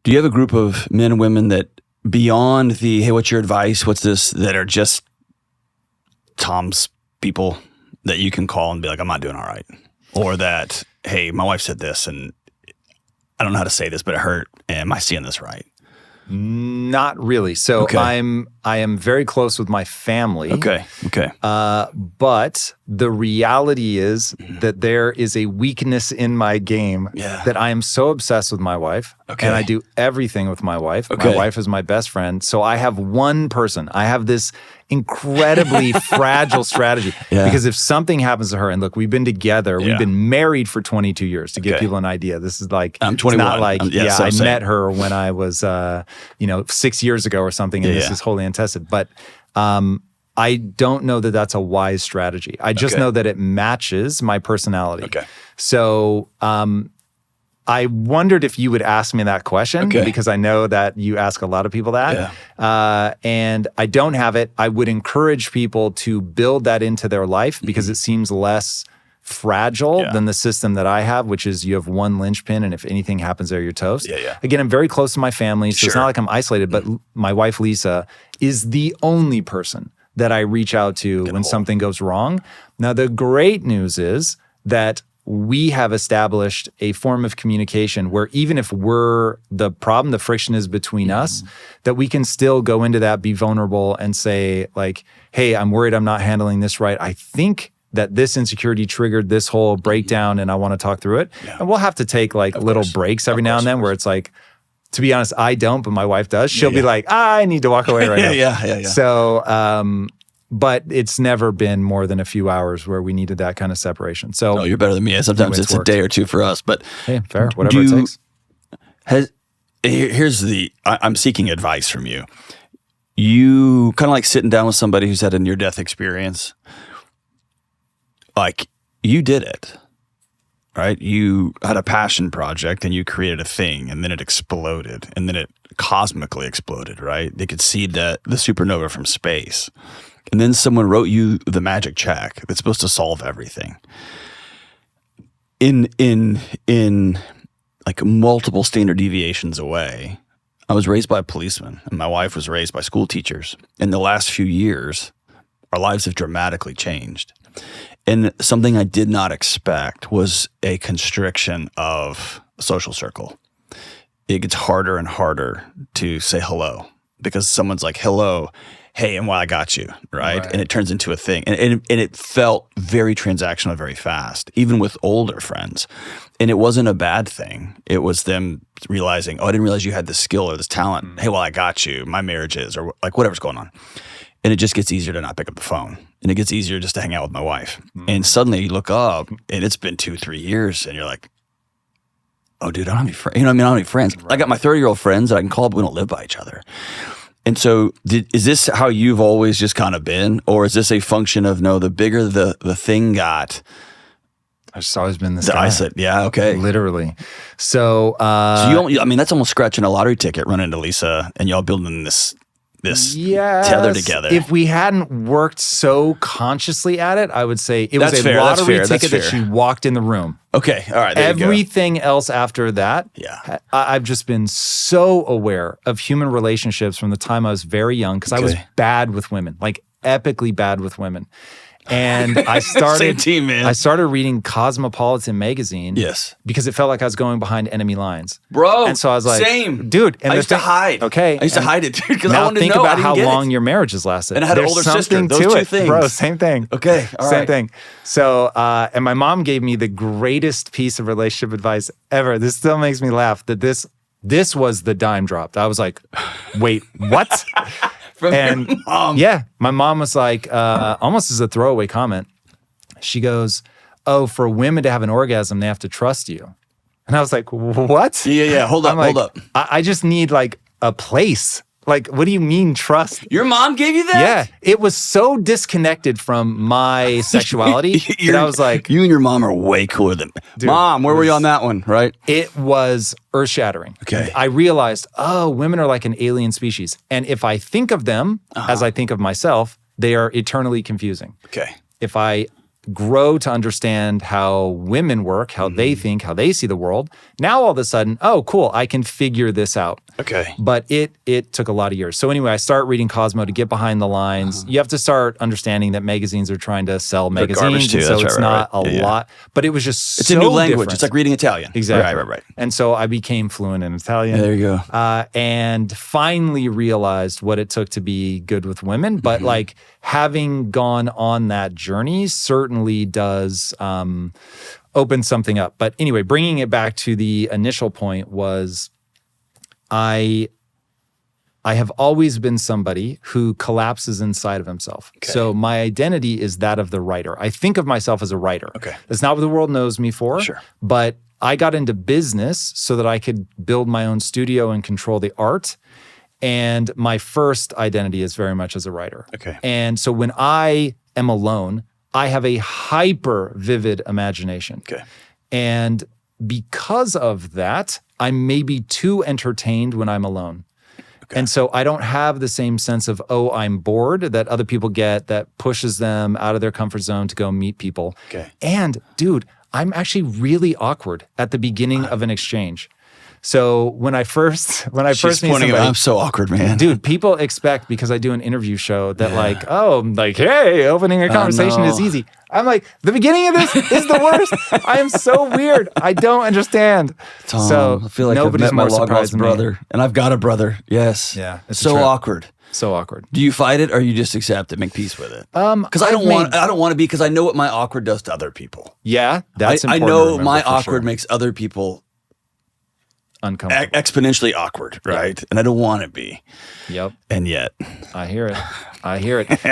Do you have a group of men and women that beyond the, hey, what's your advice? What's this? That are just Tom's people that you can call and be like, I'm not doing all right. Or that, hey, my wife said this and I don't know how to say this, but it hurt. Am I seeing this right? Not really. So I am very close with my family. Okay. But the reality is that there is a weakness in my game that I am so obsessed with my wife. Okay. And I do everything with my wife. Okay. My wife is my best friend. So I have one person. I have this incredibly fragile strategy. Yeah. Because if something happens to her, and look, we've been together, we've been married for 22 years to give people an idea. This is like, I'm 21. It's not like, so I met her when I was, 6 years ago or something, and this is wholly untested. But I don't know that that's a wise strategy. I just know that it matches my personality. Okay. So I wondered if you would ask me that question because I know that you ask a lot of people that. Yeah. And I don't have it. I would encourage people to build that into their life because it seems less fragile than the system that I have, which is you have one linchpin, and if anything happens there, you're toast. Yeah. Again, I'm very close to my family, so it's not like I'm isolated, but my wife, Lisa, is the only person that I reach out to when something goes wrong. Now, the great news is that we have established a form of communication where even if we're the problem, the friction is between us, that we can still go into that, be vulnerable, and say like, hey, I'm worried I'm not handling this right. I think that this insecurity triggered this whole breakdown and I want to talk through it. Yeah. And we'll have to take like little breaks every now and then where it's like, to be honest, I don't, but my wife does. She'll be like, I need to walk away right now. Yeah. So, but it's never been more than a few hours where we needed that kind of separation. So you're better than me. Sometimes it's a day or two for us, but hey, fair, whatever it takes. I'm seeking advice from you. You kind of like sitting down with somebody who's had a near-death experience. Like you did it, right? You had a passion project and you created a thing and then it exploded and then it cosmically exploded, right? They could see the supernova from space. And then someone wrote you the magic check that's supposed to solve everything. In like multiple standard deviations away, I was raised by a policeman and my wife was raised by school teachers. In the last few years, our lives have dramatically changed. And something I did not expect was a constriction of a social circle. It gets harder and harder to say hello because someone's like, hello, hey, and well, I got you, right? And it turns into a thing. And it felt very transactional very fast, even with older friends. And it wasn't a bad thing. It was them realizing, oh, I didn't realize you had this skill or this talent. Hey, well, I got you. My marriage is, or like whatever's going on. And it just gets easier to not pick up the phone. And it gets easier just to hang out with my wife. And suddenly you look up and it's been 2-3 years and you're like, oh, dude, I don't have any friends. I don't have any friends. I got my 30-year-old friends that I can call, but we don't live by each other. And so is this how you've always just kind of been? Or is this a function of, no, the bigger the thing got? I've just always been this guy. Yeah, okay. Literally. So, that's almost scratching a lottery ticket, running into Lisa and y'all building this tether together. If we hadn't worked so consciously at it, I would say it was a lottery ticket that she walked in the room. Okay, all right, there Everything else after that, I've just been so aware of human relationships from the time I was very young because I was bad with women, like epically bad with women. And I started Same team, man. I started reading Cosmopolitan magazine. Yes. Because it felt like I was going behind enemy lines. Bro. And so I was like, same. Dude. And I used to hide. Okay. I used to hide it, dude, because I now wanted to think know. about how long your marriage has lasted. And I had an older sister. Those two things. Bro, same thing. Okay. All same right. thing. So, and my mom gave me the greatest piece of relationship advice ever. This still makes me laugh that this was the dime drop. I was like, wait, what? From your mom. Yeah. My mom was like, almost as a throwaway comment, she goes, oh, for women to have an orgasm, they have to trust you. And I was like, what? Yeah. Hold up. I just need like a place. Like, what do you mean trust? Your mom gave you that? Yeah. It was so disconnected from my sexuality that I was like. You and your mom are way cooler than me. Dude, Mom, where were you on that one, right? It was earth-shattering. Okay. I realized, women are like an alien species. And if I think of them as I think of myself, they are eternally confusing. Okay. If I grow to understand how women work, how they think, how they see the world. Now all of a sudden, oh, cool, I can figure this out. Okay. But it took a lot of years. So anyway, I start reading Cosmo to get behind the lines. You have to start understanding that magazines are trying to sell magazines, too. and so That's it's right, not right. a lot. But it was just It's so a new language. different. It's like reading Italian. Exactly. Right. And so I became fluent in Italian. There you go. And finally realized what it took to be good with women. But like having gone on that journey certainly does open something up. But anyway, bringing it back to the initial point was I have always been somebody who collapses inside of himself. Okay. So my identity is that of the writer. I think of myself as a writer. Okay. That's not what the world knows me for. Sure. But I got into business so that I could build my own studio and control the art. And my first identity is very much as a writer. Okay. And so when I am alone, I have a hyper vivid imagination. Okay. And because of that, I'm maybe too entertained when I'm alone. Okay. And so I don't have the same sense of, oh, I'm bored that other people get that pushes them out of their comfort zone to go meet people. Okay. And dude, I'm actually really awkward at the beginning of an exchange. So when I first meet somebody, I'm so awkward, man. Dude, people expect, because I do an interview show, that like, oh, like, hey, opening a conversation is easy. I'm like, the beginning of this is the worst. I am so weird. I don't understand. Tom, so I feel like nobody's I've met my more long surprised lost than me. brother, and I've got a brother. Yes. Yeah, it's a so trip. awkward. So awkward. Do you fight it, or you just accept it, make peace with it? Because I don't want to be, because I know what my awkward does to other people. Yeah, that's I important. know to remember my for awkward sure. makes other people Uncomfortable. exponentially awkward, right? And I don't want to be. Yep. And yet, I hear it.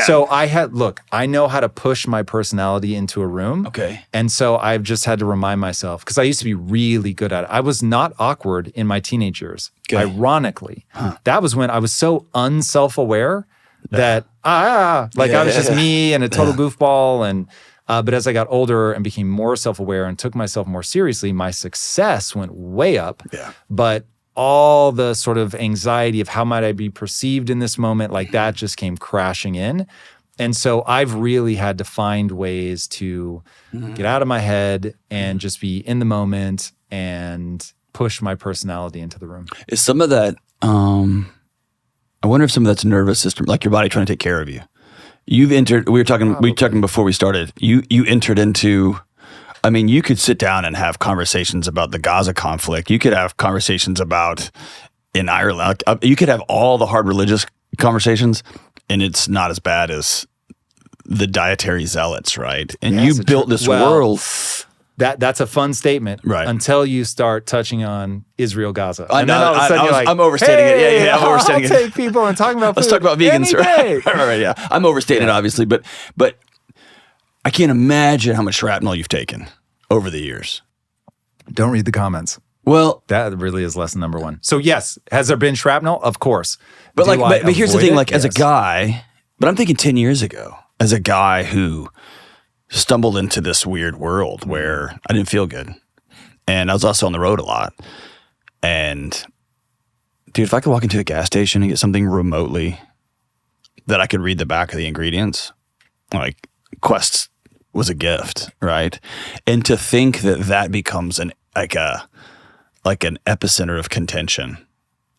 So I know how to push my personality into a room. Okay. And so I've just had to remind myself, because I used to be really good at it. I was not awkward in my teenage years. Okay. Ironically, that was when I was so unself-aware that, I was just me and a total goofball. And but as I got older and became more self-aware and took myself more seriously, my success went way up. Yeah. But all the sort of anxiety of how might I be perceived in this moment, like that just came crashing in. And so I've really had to find ways to get out of my head and just be in the moment and push my personality into the room. is some of that, I wonder if some of that's nervous system, like your body trying to take care of you. You've entered, we were talking before we started, you entered into, I mean, you could sit down and have conversations about the Gaza conflict. You could have conversations about in Ireland. You could have all the hard religious conversations, and it's not as bad as the dietary zealots, right? And Yeah, you built this world. That's a fun statement, Right. Until you start touching on Israel, Gaza. I And know, then all of a sudden you're like, I'm overstating it. hey, Yeah, I'm overstating I'll take people and talking about food. Let's talk about vegans. Any day. Right, yeah. I'm overstating it, obviously, but I can't imagine how much shrapnel you've taken over the years. Don't read the comments. Well, That really is lesson number one. So yes, has there been shrapnel? Of course. but Do I but here's the avoid thing, it? like as a Yes. guy, but I'm thinking 10 years ago, as a guy who stumbled into this weird world where I didn't feel good. And I was also on the road a lot. And dude, if I could walk into a gas station and get something remotely that I could read the back of the ingredients, like Quest was a gift, right? And to think that that becomes an epicenter of contention,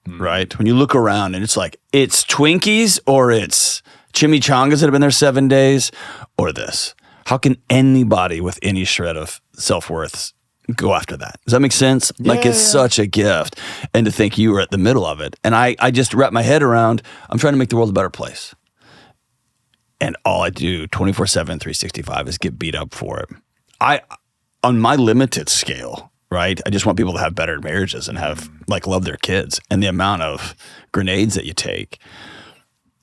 right? When you look around and it's like, it's Twinkies or it's chimichangas that have been there 7 days or this. How can anybody with any shred of self-worth go after that? Does that make sense? Like it's such a gift. And to think you were at the middle of it. And I just wrap my head around, I'm trying to make the world a better place. And all I do 24/7, 365 is get beat up for it. On my limited scale, right? I just want people to have better marriages and have love their kids. And the amount of grenades that you take,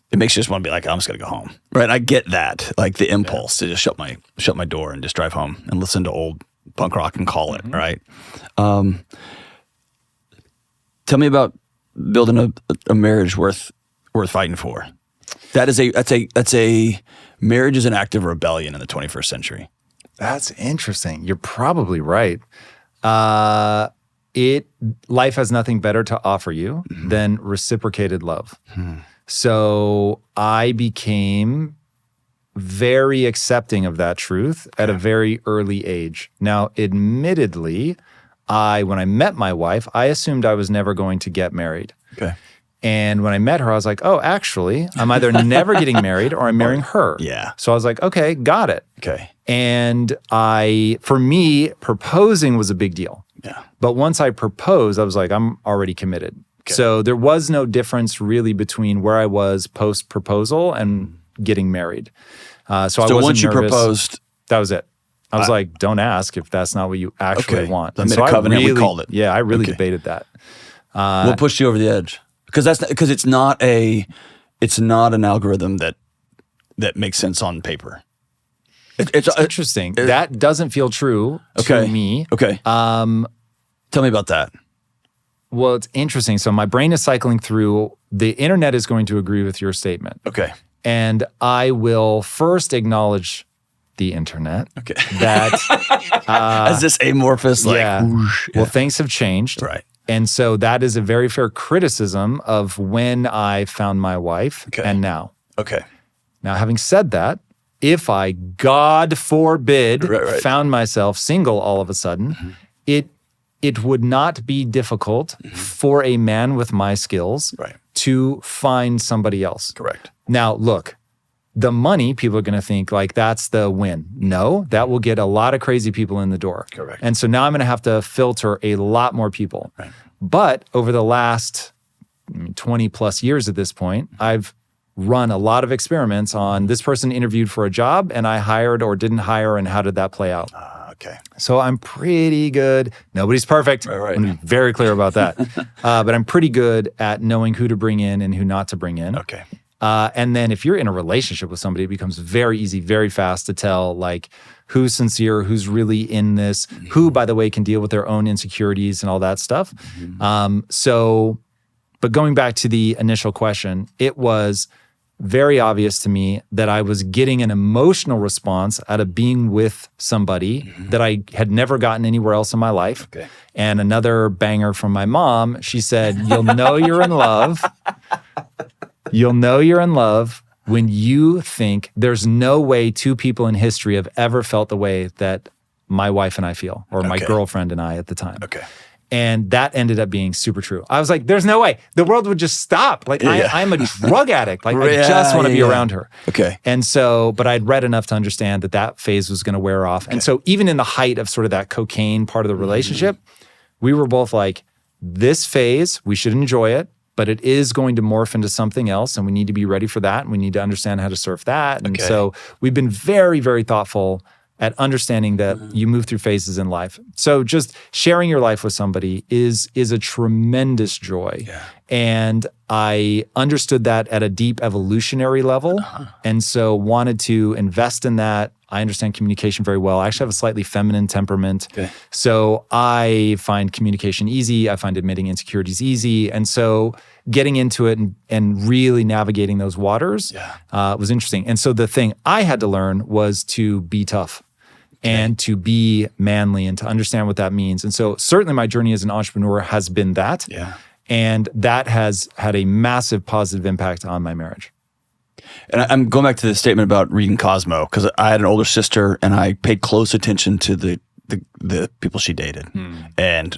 it makes you just want to be like, I'm just gonna go home, right? I get that, like the impulse to just shut my door and just drive home and listen to old punk rock and call it, right? Tell me about building a marriage worth fighting for. That's a marriage is an act of rebellion in the 21st century. That's interesting. You're probably right. Life has nothing better to offer you than reciprocated love. So I became very accepting of that truth at a very early age. Now, admittedly, when I met my wife, I assumed I was never going to get married. Okay. And when I met her, I was like, oh, actually, I'm either never getting married or I'm marrying her. Yeah. So I was like, okay, got it. Okay. And for me, proposing was a big deal. Yeah. But once I proposed, I was like, I'm already committed. Okay. So there was no difference really between where I was post-proposal and getting married. So I wasn't once you nervous. proposed, that was it. I was like, don't ask if that's not what you actually want. I made a covenant, we called it. Yeah, I really debated that. What pushed you over the edge? Because it's not an algorithm that makes sense on paper. It's interesting. That doesn't feel true to me. Okay. Tell me about that. Well, it's interesting. So my brain is cycling through. The internet is going to agree with your statement. Okay. And I will first acknowledge the internet. Okay. That as this amorphous, whoosh, well, things have changed. Right. And so that is a very fair criticism of when I found my wife and now. Okay. Now, having said that, if I, God forbid, found myself single all of a sudden, it would not be difficult for a man with my skills to find somebody else. Correct. Now, look, the money, people are going to think like that's the win. No, that will get a lot of crazy people in the door. Correct. And so now I'm going to have to filter a lot more people. Right. But over the last 20 plus years at this point, I've run a lot of experiments on this person interviewed for a job and I hired or didn't hire, and how did that play out? Okay. So I'm pretty good. Nobody's perfect. Right. I'm going to be very clear about that. But I'm pretty good at knowing who to bring in and who not to bring in. Okay. And then if you're in a relationship with somebody, it becomes very easy, very fast to tell like who's sincere, who's really in this, who, by the way, can deal with their own insecurities and all that stuff. But going back to the initial question, it was very obvious to me that I was getting an emotional response out of being with somebody that I had never gotten anywhere else in my life. Okay. And another banger from my mom, she said, you'll know you're in love. You'll know you're in love when you think there's no way two people in history have ever felt the way that my wife and I feel, or my girlfriend and I at the time. Okay. And that ended up being super true. I was like, there's no way. The world would just stop. Like, I'm a drug addict. Like, I just want to be around her. Okay. And so, but I'd read enough to understand that phase was going to wear off. And so even in the height of sort of that cocaine part of the relationship, we were both like, this phase, we should enjoy it, but it is going to morph into something else, and we need to be ready for that, and we need to understand how to surf that. And so we've been very, very thoughtful at understanding that you move through phases in life. So just sharing your life with somebody is a tremendous joy. Yeah. And I understood that at a deep evolutionary level, and so wanted to invest in that. I understand communication very well. I actually have a slightly feminine temperament. Okay. So I find communication easy. I find admitting insecurities easy. And so getting into it and really navigating those waters was interesting. And so the thing I had to learn was to be tough and to be manly and to understand what that means. And so certainly my journey as an entrepreneur has been that. Yeah. And that has had a massive positive impact on my marriage. And I'm going back to the statement about reading Cosmo, because I had an older sister and I paid close attention to the people she dated. And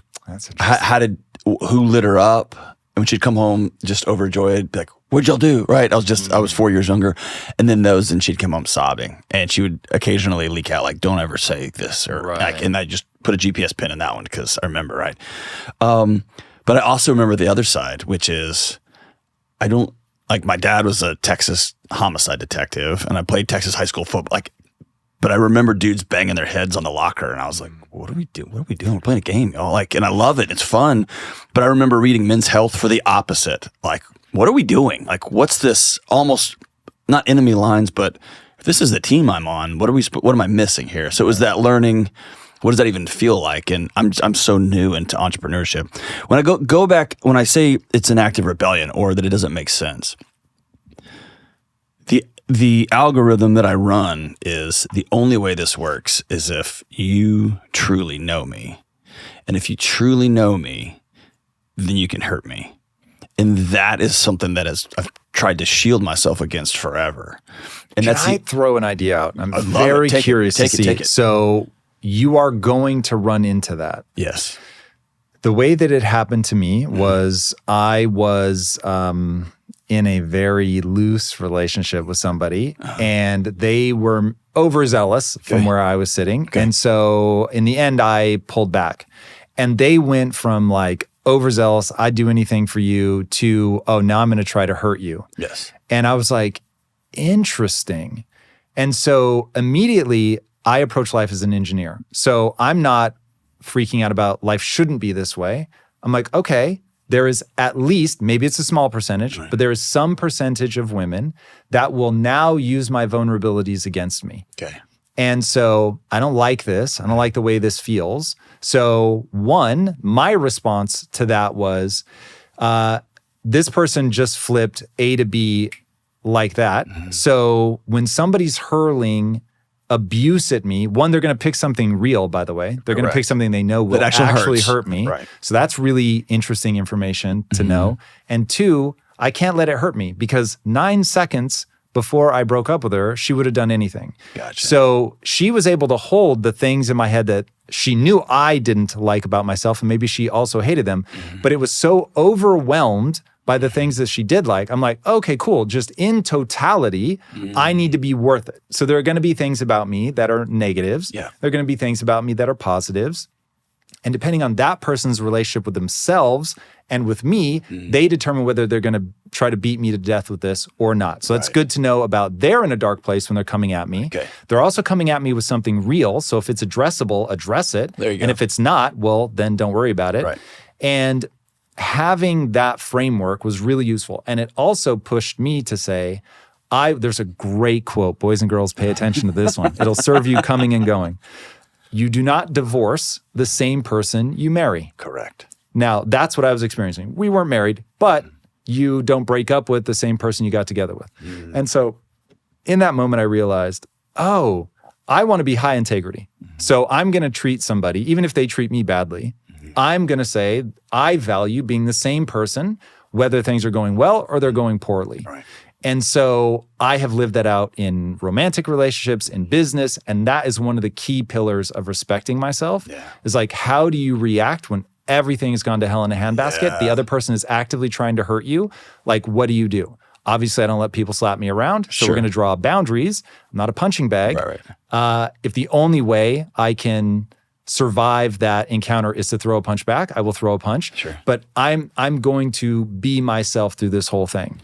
who lit her up. And when she'd come home just overjoyed, be like, what'd y'all do? Right. I was 4 years younger. And then and she'd come home sobbing, and she would occasionally leak out like, don't ever say this, or and I just put a GPS pin in that one because I remember, right. But I also remember the other side, which is my dad was a Texas homicide detective, and I played Texas high school football. But I remember dudes banging their heads on the locker, and I was like, what are we doing? What are we doing? We're playing a game, and I love it. It's fun. But I remember reading Men's Health for the opposite. Like, what are we doing? Like, what's this almost not enemy lines, but if this is the team I'm on, what am I missing here? So it was that learning. What does that even feel like? And I'm so new into entrepreneurship. When I go back, when I say it's an act of rebellion or that it doesn't make sense, the algorithm that I run is the only way this works is if you truly know me. And if you truly know me, then you can hurt me. And that is something that I've tried to shield myself against forever. And Can I throw an idea out? I'm very curious to see. Take it. So you are going to run into that. Yes. The way that it happened to me was I was in a very loose relationship with somebody, and they were overzealous from where I was sitting. Okay. And so in the end, I pulled back. And they went from like overzealous, I'd do anything for you, to, oh, now I'm going to try to hurt you. Yes. And I was like, interesting. And so immediately I approach life as an engineer. So I'm not freaking out about life shouldn't be this way. I'm like, okay, there is at least, maybe it's a small percentage, but there is some percentage of women that will now use my vulnerabilities against me. Okay. And so I don't like this. I don't like the way this feels. So one, my response to that was, this person just flipped A to B like that. So when somebody's hurling abuse at me, one, they're going to pick something real, by the way. They're going to pick something they know will actually hurt me. Right. So that's really interesting information to know. And two, I can't let it hurt me because 9 seconds before I broke up with her, she would have done anything. Gotcha. So she was able to hold the things in my head that she knew I didn't like about myself, and maybe she also hated them, but it was so overwhelmed by the things that she did like. I'm like, okay, cool. Just in totality, I need to be worth it. So there are going to be things about me that are negatives. Yeah. There are going to be things about me that are positives. And depending on that person's relationship with themselves and with me, they determine whether they're going to try to beat me to death with this or not. So it's good to know about they're in a dark place when they're coming at me. Okay. They're also coming at me with something real. So if it's addressable, address it. There you go. And if it's not, well, then don't worry about it. Right. And having that framework was really useful. And it also pushed me to say, there's a great quote, boys and girls, pay attention to this one. It'll serve you coming and going. You do not divorce the same person you marry. Correct. Now, that's what I was experiencing. We weren't married, but you don't break up with the same person you got together with. And so in that moment, I realized, oh, I want to be high integrity. So I'm going to treat somebody, even if they treat me badly, I'm going to say, I value being the same person, whether things are going well or they're going poorly. Right. And so I have lived that out in romantic relationships, in business, and that is one of the key pillars of respecting myself. Is like, how do you react when everything has gone to hell in a handbasket? The other person is actively trying to hurt you. Like, what do you do? Obviously, I don't let people slap me around, so we're going to draw boundaries. I'm not a punching bag. If the only way I can survive that encounter is to throw a punch back, I will throw a punch. But I'm going to be myself through this whole thing.